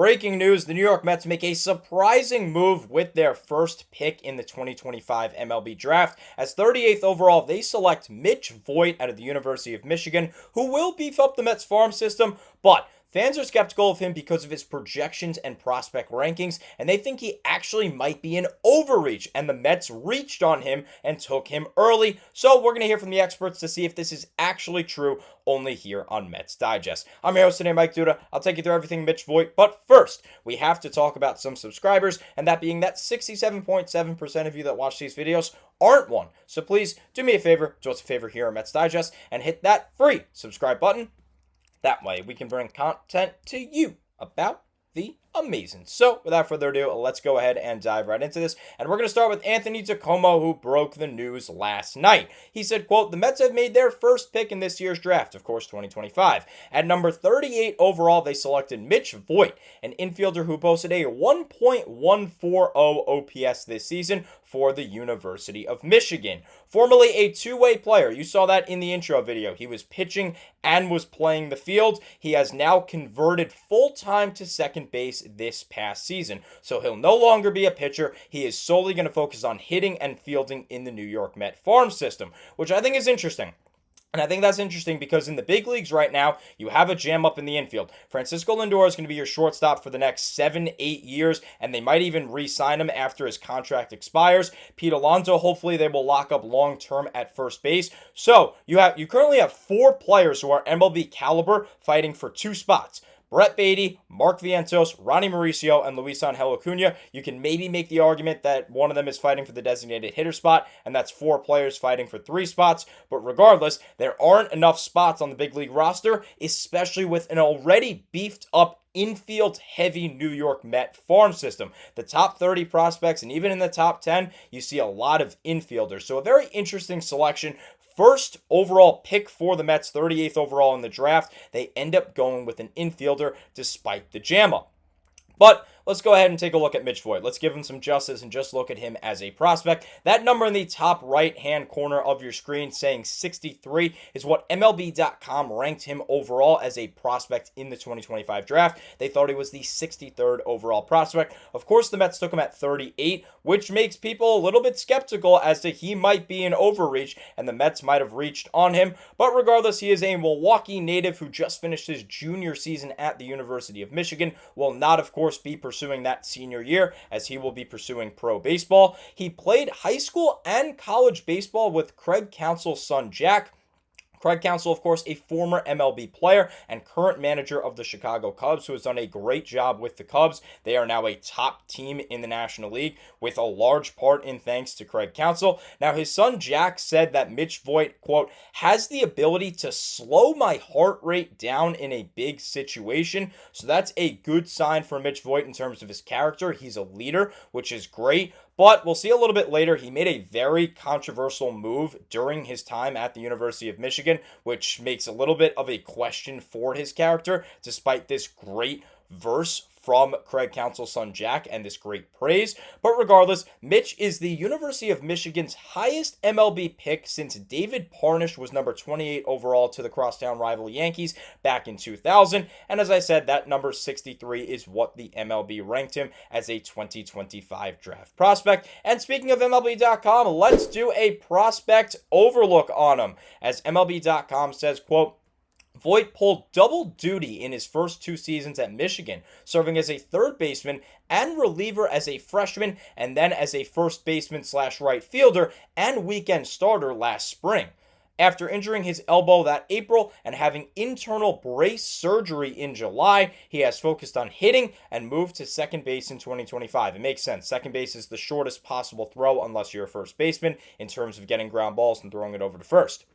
Breaking news, the New York Mets make a surprising move with their first pick in the 2025 MLB draft. As 38th overall, they select Mitch Voit out of the University of Michigan, who will beef up the Mets farm system, but fans are skeptical of him because of his projections and prospect rankings, and they think he actually might be an overreach, and the Mets reached on him and took him early. So we're going to hear from the experts to see if this is actually true, only here on Mets Digest. I'm your host today, Mike Duda. I'll take you through everything Mitch Voit, but first, we have to talk about some subscribers, and that being that 67.7% of you that watch these videos aren't one. So please do me a favor, do us a favor here on Mets Digest, and hit that free subscribe button. That way, we can bring content to you about the amazing. So, without further ado, let's go ahead and dive right into this. And we're going to start with Anthony Tacoma, who broke the news last night. He said, quote, "The Mets have made their first pick in this year's draft," of course, 2025. At number 38 overall, they selected Mitch Voit, an infielder who posted a 1.140 OPS this season for the University of Michigan. Formerly a two-way player, you saw that in the intro video. He was pitching and was playing the field. He has now converted full-time to second base this past season. So he'll no longer be a pitcher. He is solely going to focus on hitting and fielding in the New York Met farm system, which I think is interesting. And I think that's interesting because in the big leagues right now, you have a jam up in the infield. Francisco Lindor is going to be your shortstop for the next 7-8 years, and they might even re-sign him after his contract expires. Pete Alonso, hopefully they will lock up long-term at first base. So you currently have 4 players who are MLB caliber fighting for 2 spots. Brett Baty, Mark Vientos, Ronnie Mauricio, and Luis Angel Acuna. You can maybe make the argument that one of them is fighting for the designated hitter spot, and that's 4 players fighting for 3 spots. But regardless, there aren't enough spots on the big league roster, especially with an already beefed up infield heavy New York Met farm system. The top 30 prospects, and even in the top 10, you see a lot of infielders. So a very interesting selection. First overall pick for the Mets, 38th overall in the draft. They end up going with an infielder despite the jam up. But let's go ahead and take a look at Mitch Voit. Let's give him some justice and just look at him as a prospect. That number in the top right-hand corner of your screen saying 63 is what MLB.com ranked him overall as a prospect in the 2025 draft. They thought he was the 63rd overall prospect. Of course, the Mets took him at 38, which makes people a little bit skeptical as to he might be an overreach and the Mets might have reached on him. But regardless, he is a Milwaukee native who just finished his junior season at the University of Michigan. Will not, of course, be pursuing that senior year as he will be pursuing pro baseball. He played high school and college baseball with Craig Counsell's son Jack. Craig Counsell, of course, a former MLB player and current manager of the Chicago Cubs, who has done a great job with the Cubs. They are now a top team in the National League, with a large part in thanks to Craig Counsell. Now, his son Jack said that Mitch Voit, quote, "has the ability to slow my heart rate down in a big situation." So that's a good sign for Mitch Voit in terms of his character. He's a leader, which is great. But we'll see a little bit later, he made a very controversial move during his time at the University of Michigan, which makes a little bit of a question for his character, despite this great verse from Craig Counsell's son Jack and this great praise. But regardless, Mitch is the University of Michigan's highest MLB pick since David Parnish was number 28 overall to the crosstown rival Yankees back in 2000. And as I said, that number 63 is what the MLB ranked him as a 2025 draft prospect. And speaking of MLB.com, let's do a prospect overlook on him. As MLB.com says, quote, "Voit pulled double duty in his first 2 seasons at Michigan, serving as a third baseman and reliever as a freshman, and then as a first baseman / right fielder and weekend starter last spring. After injuring his elbow that April and having internal brace surgery in July, he has focused on hitting and moved to second base in 2025. It makes sense. Second base is the shortest possible throw unless you're a first baseman in terms of getting ground balls and throwing it over to first.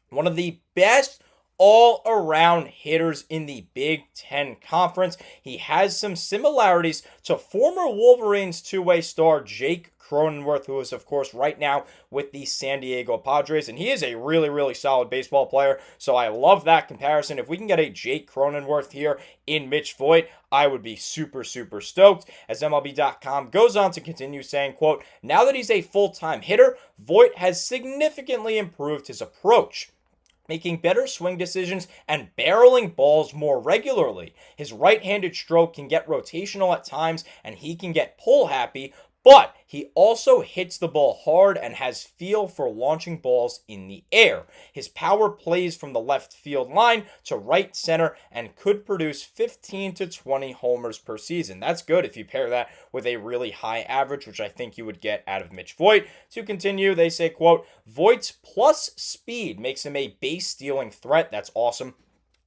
One of the best all-around hitters in the Big Ten Conference. He has some similarities to former Wolverines two-way star Jake Cronenworth, who is, of course, right now with the San Diego Padres, and he is a really, really solid baseball player, so I love that comparison. If we can get a Jake Cronenworth here in Mitch Voit, I would be super, super stoked. As MLB.com goes on to continue saying, quote, "Now that he's a full-time hitter, Voit has significantly improved his approach. making better swing decisions and barreling balls more regularly. His right-handed stroke can get rotational at times and he can get pull happy, but he also hits the ball hard and has feel for launching balls in the air. His power plays from the left field line to right center and could produce 15 to 20 homers per season. That's good if you pair that with a really high average, which I think you would get out of Mitch Voit. To continue, they say, quote, Voit's plus speed makes him a base stealing threat. That's awesome.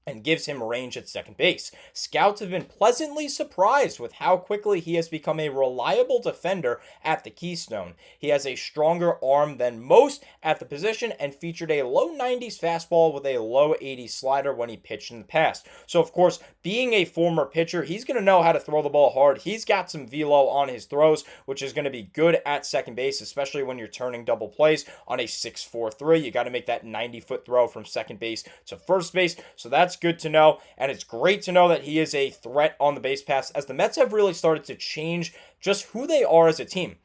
And gives him range at second base. Scouts have been pleasantly surprised with how quickly he has become a reliable defender at the Keystone. He has a stronger arm than most at the position and featured a low 90s fastball with a low 80s slider when he pitched in the past. So, of course, being a former pitcher, he's going to know how to throw the ball hard. He's got some velo on his throws, which is going to be good at second base, especially when you're turning double plays on a 6-4-3. You got to make that 90-foot throw from second base to first base. So that's good to know, and it's great to know that he is a threat on the base paths as the Mets have really started to change just who they are as a team.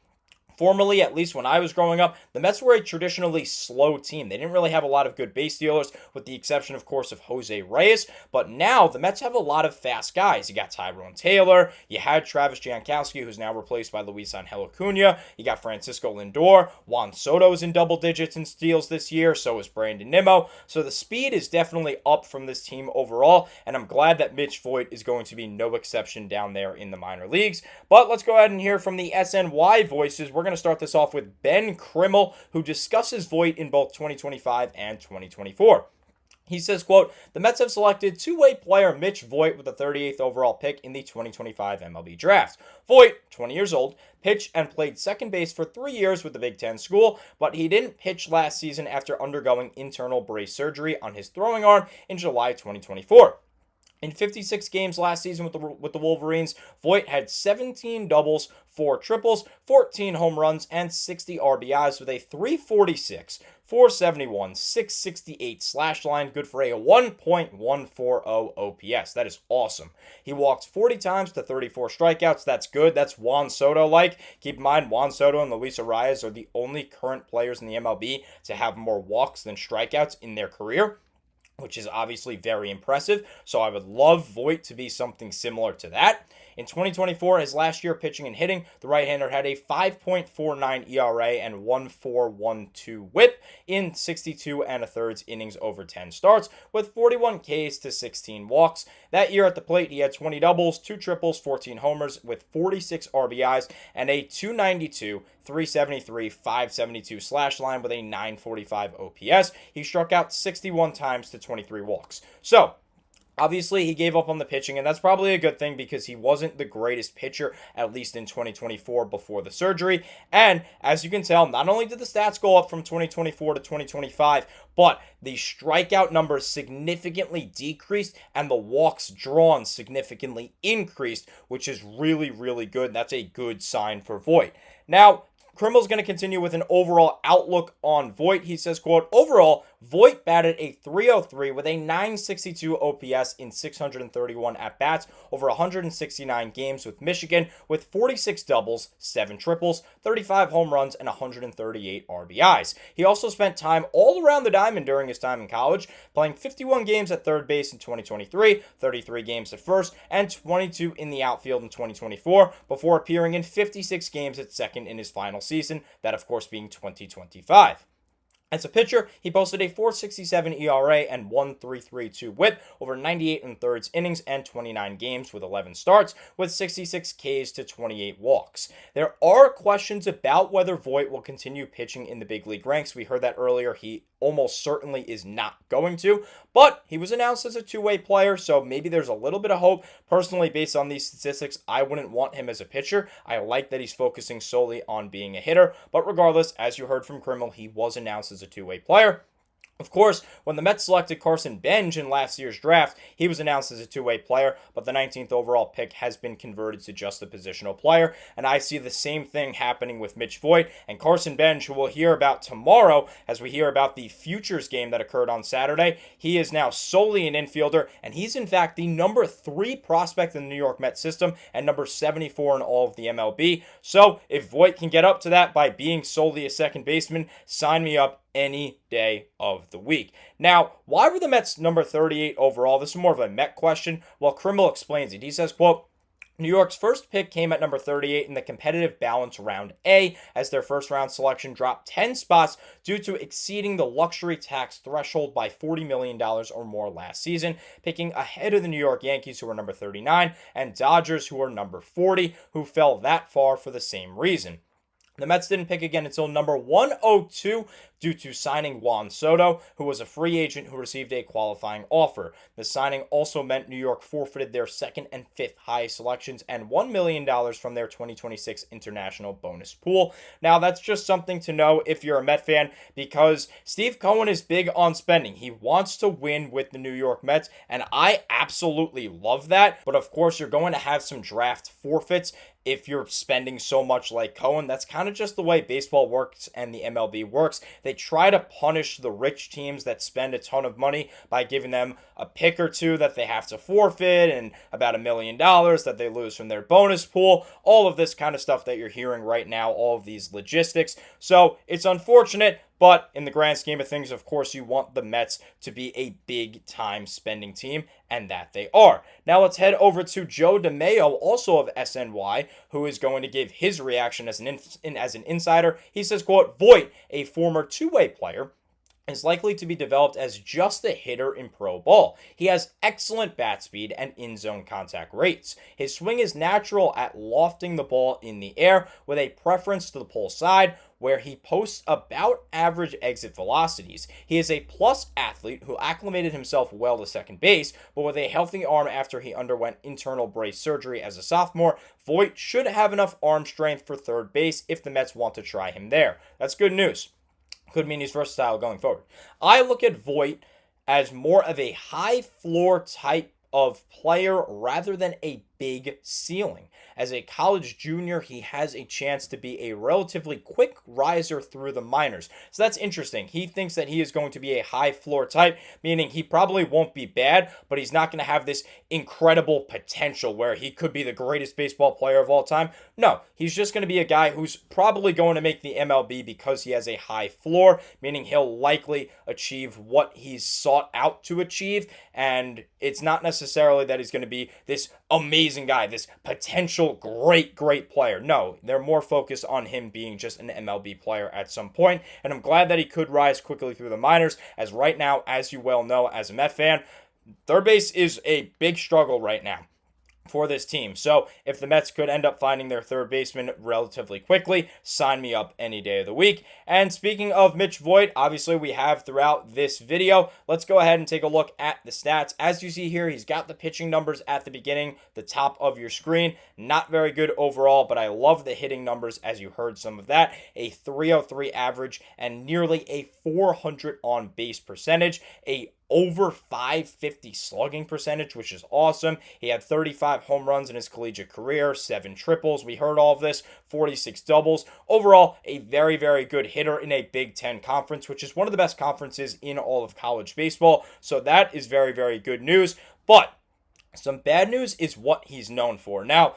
Formerly, at least when I was growing up, the Mets were a traditionally slow team. They didn't really have a lot of good base stealers, with the exception, of course, of Jose Reyes. But now, the Mets have a lot of fast guys. You got Tyrone Taylor. You had Travis Jankowski, who's now replaced by Luis Angel Acuna. You got Francisco Lindor. Juan Soto's in double digits in steals this year. So is Brandon Nimmo. So the speed is definitely up from this team overall. And I'm glad that Mitch Voit is going to be no exception down there in the minor leagues. But let's go ahead and hear from the SNY voices. We're going to start this off with Ben Krimmel, who discusses Voit in both 2025 and 2024. He says, quote, the Mets have selected two-way player Mitch Voit with the 38th overall pick in the 2025 MLB draft. Voit, 20 years old, pitched and played second base for 3 years with the Big Ten school, but he didn't pitch last season after undergoing internal brace surgery on his throwing arm in July 2024. In 56 games last season with the Wolverines, Voit had 17 doubles, 4 triples, 14 home runs, and 60 RBIs with a 346, 471, 668 slash line, good for a 1.140 OPS. That is awesome. He walked 40 times to 34 strikeouts. That's good. That's Juan Soto-like. Keep in mind, Juan Soto and Luis Arias are the only current players in the MLB to have more walks than strikeouts in their career, which is obviously very impressive. So I would love Voit to be something similar to that. In 2024, his last year pitching and hitting, the right-hander had a 5.49 ERA and 1.412 whip in 62 and a thirds innings over 10 starts, with 41 Ks to 16 walks. That year at the plate, he had 20 doubles, 2 triples, 14 homers, with 46 RBIs, and a 292, 373, 572 slash line with a 945 OPS. He struck out 61 times to 23 walks. So, obviously, he gave up on the pitching, and that's probably a good thing because he wasn't the greatest pitcher, at least in 2024 before the surgery. And as you can tell, not only did the stats go up from 2024 to 2025, but the strikeout numbers significantly decreased and the walks drawn significantly increased, which is really, really good. That's a good sign for Voit. Now, Krimmel's going to continue with an overall outlook on Voit. He says, quote, overall, Voit batted a 303 with a 962 OPS in 631 at-bats over 169 games with Michigan, with 46 doubles, 7 triples, 35 home runs, and 138 RBIs. He also spent time all around the diamond during his time in college, playing 51 games at third base in 2023, 33 games at first, and 22 in the outfield in 2024, before appearing in 56 games at second in his final season, that of course being 2025. As a pitcher, he posted a 4.67 ERA and 1.332 whip over 98 and thirds innings and 29 games with 11 starts, with 66 Ks to 28 walks. There are questions about whether Voit will continue pitching in the big league ranks. We heard that earlier. He almost certainly is not going to, but he was announced as a two-way player, so maybe there's a little bit of hope. Personally, based on these statistics, I wouldn't want him as a pitcher. I like that he's focusing solely on being a hitter, but regardless, as you heard from Krimmel, he was announced as a two-way player. Of course, when the Mets selected Carson Bench in last year's draft, he was announced as a two-way player, but the 19th overall pick has been converted to just a positional player, and I see the same thing happening with Mitch Voit and Carson Bench, who we'll hear about tomorrow as we hear about the Futures game that occurred on Saturday. He is now solely an infielder, and he's in fact the number 3 prospect in the New York Mets system and number 74 in all of the MLB. So if Voit can get up to that by being solely a second baseman, sign me up any day of the week. Now, why were the Mets number 38 overall? This is more of a Met question. Well, Krimmel explains it. He says, quote, New York's first pick came at number 38 in the competitive balance round A, as their first round selection dropped 10 spots due to exceeding the luxury tax threshold by $40 million or more last season, picking ahead of the New York Yankees, who were number 39, and Dodgers, who were number 40, who fell that far for the same reason. The Mets didn't pick again until number 102 due to signing Juan Soto, who was a free agent who received a qualifying offer. The signing also meant New York forfeited their second and fifth highest selections and $1 million from their 2026 international bonus pool. Now, that's just something to know if you're a Met fan, because Steve Cohen is big on spending. He wants to win with the New York Mets, and I absolutely love that. But of course, you're going to have some draft forfeits if you're spending so much like Cohen. That's kind of just the way baseball works and the MLB works. They try to punish the rich teams that spend a ton of money by giving them a pick or two that they have to forfeit and about $1 million that they lose from their bonus pool. All of this kind of stuff that you're hearing right now, all of these logistics. So it's unfortunate, but in the grand scheme of things, of course, you want the Mets to be a big-time spending team, and that they are. Now let's head over to Joe DeMayo, also of SNY, who is going to give his reaction as an insider. He says, quote, Voit, a former two-way player, is likely to be developed as just a hitter in pro ball. He has excellent bat speed and in-zone contact rates. His swing is natural at lofting the ball in the air with a preference to the pull side, where he posts about average exit velocities. He is a plus athlete who acclimated himself well to second base, but with a healthy arm after he underwent internal brace surgery as a sophomore, Voit should have enough arm strength for third base if the Mets want to try him there. That's good news. Could mean he's versatile going forward. I look at Voit as more of a high floor type of player rather than a big ceiling. As a college junior, he has a chance to be a relatively quick riser through the minors. So that's interesting. He thinks that he is going to be a high floor type, meaning he probably won't be bad, but he's not going to have this incredible potential where he could be the greatest baseball player of all time. No, he's just going to be a guy who's probably going to make the MLB because he has a high floor, meaning he'll likely achieve what he's sought out to achieve, and it's not necessarily that he's going to be this amazing guy, this potential great player. No, they're more focused on him being just an MLB player at some point, and I'm glad that he could rise quickly through the minors, as right now, as you well know as a Met fan, third base is a big struggle right now for this team. So if the Mets could end up finding their third baseman relatively quickly, sign me up any day of the week. And speaking of Mitch Voit, obviously we have throughout this video. Let's go ahead and take a look at the stats. As you see here, he's got the pitching numbers at the beginning, the top of your screen. Not very good overall, but I love the hitting numbers as you heard some of that. A 303 average and nearly a 400 on base percentage. A over 550 slugging percentage, which is awesome. He had 35 home runs in his collegiate career, 7 triples. We heard all of this, 46 doubles. Overall, a very, very good hitter in a Big Ten conference, which is one of the best conferences in all of college baseball. So that is very, very good news. But some bad news is what he's known for. Now,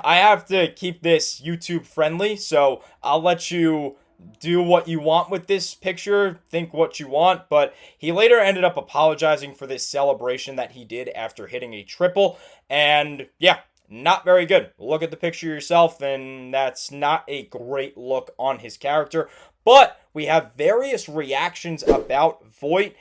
I have to keep this YouTube friendly, so I'll let you do what you want with this picture, think what you want, but he later ended up apologizing for this celebration that he did after hitting a triple, and yeah, not very good. Look at the picture yourself, and that's not a great look on his character, but we have various reactions about Voit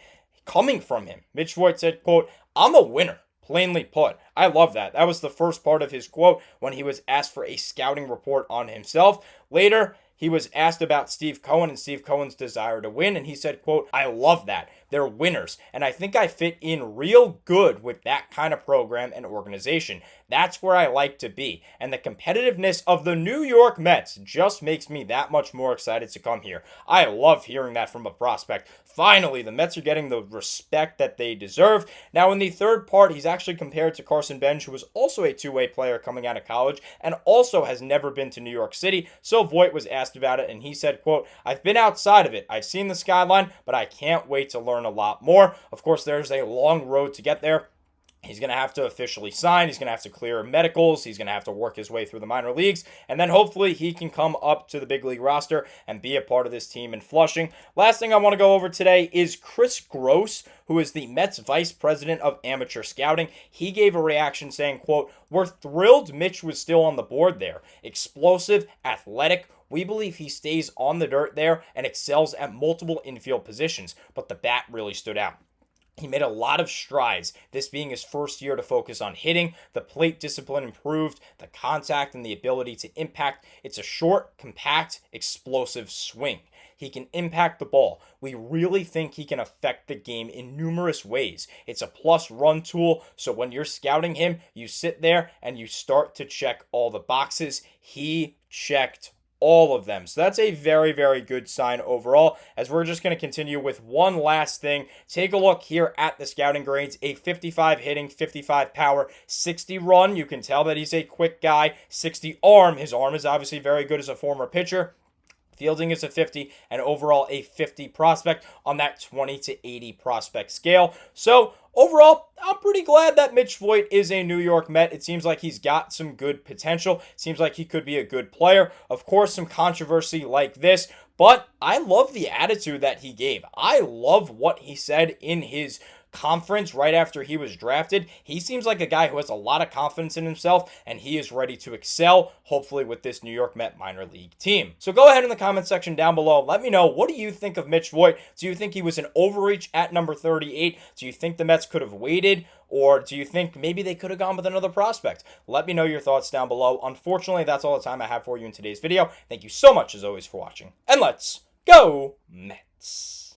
coming from him. Mitch Voit said, quote, "I'm a winner." Plainly put. I love that. That was the first part of his quote when he was asked for a scouting report on himself. Later, he was asked about Steve Cohen and Steve Cohen's desire to win, and he said, quote, "I love that. They're winners, and I think I fit in real good with that kind of program and organization. That's where I like to be, and the competitiveness of the New York Mets just makes me that much more excited to come here." I love hearing that from a prospect. Finally, the Mets are getting the respect that they deserve. Now, in the third part, he's actually compared to Carson Bench, who was also a two-way player coming out of college and also has never been to New York City. So Voit was asked about it, and he said, quote, "I've been outside of it. I've seen the skyline, but I can't wait to learn a lot more." Of course, there's a long road to get there. He's going to have to officially sign. He's going to have to clear medicals. He's going to have to work his way through the minor leagues. And then hopefully he can come up to the big league roster and be a part of this team in Flushing. Last thing I want to go over today is Chris Gross, who is the Mets vice president of amateur scouting. He gave a reaction saying, quote, "We're thrilled Mitch was still on the board there. Explosive, athletic. We believe he stays on the dirt there and excels at multiple infield positions. But the bat really stood out. He made a lot of strides, this being his first year to focus on hitting. The plate discipline improved, the contact and the ability to impact. It's a short, compact, explosive swing. He can impact the ball. We really think he can affect the game in numerous ways. It's a plus run tool, so when you're scouting him, you sit there and you start to check all the boxes. He checked all of them. So that's a very, very good sign overall, as we're just going to continue with one last thing. Take a look here at the scouting grades. A 55 hitting, 55 power, 60 run. You can tell that he's a quick guy. 60 arm. His arm is obviously very good as a former pitcher. Fielding is a 50, and overall a 50 prospect on that 20 to 80 prospect scale. So overall, I'm pretty glad that Mitch Voit is a New York Met. It seems like he's got some good potential. Seems like he could be a good player. Of course, some controversy like this, but I love the attitude that he gave. I love what he said in his conference right after he was drafted. He seems like a guy who has a lot of confidence in himself, and he is ready to excel, hopefully with this New York Met minor league team. So go ahead in the comment section down below. Let me know, what do you think of Mitch Voit? Do you think he was an overreach at number 38? Do you think the Mets could have waited? Or do you think maybe they could have gone with another prospect? Let me know your thoughts down below. Unfortunately, that's all the time I have for you in today's video. Thank you so much, as always, for watching. And let's go Mets!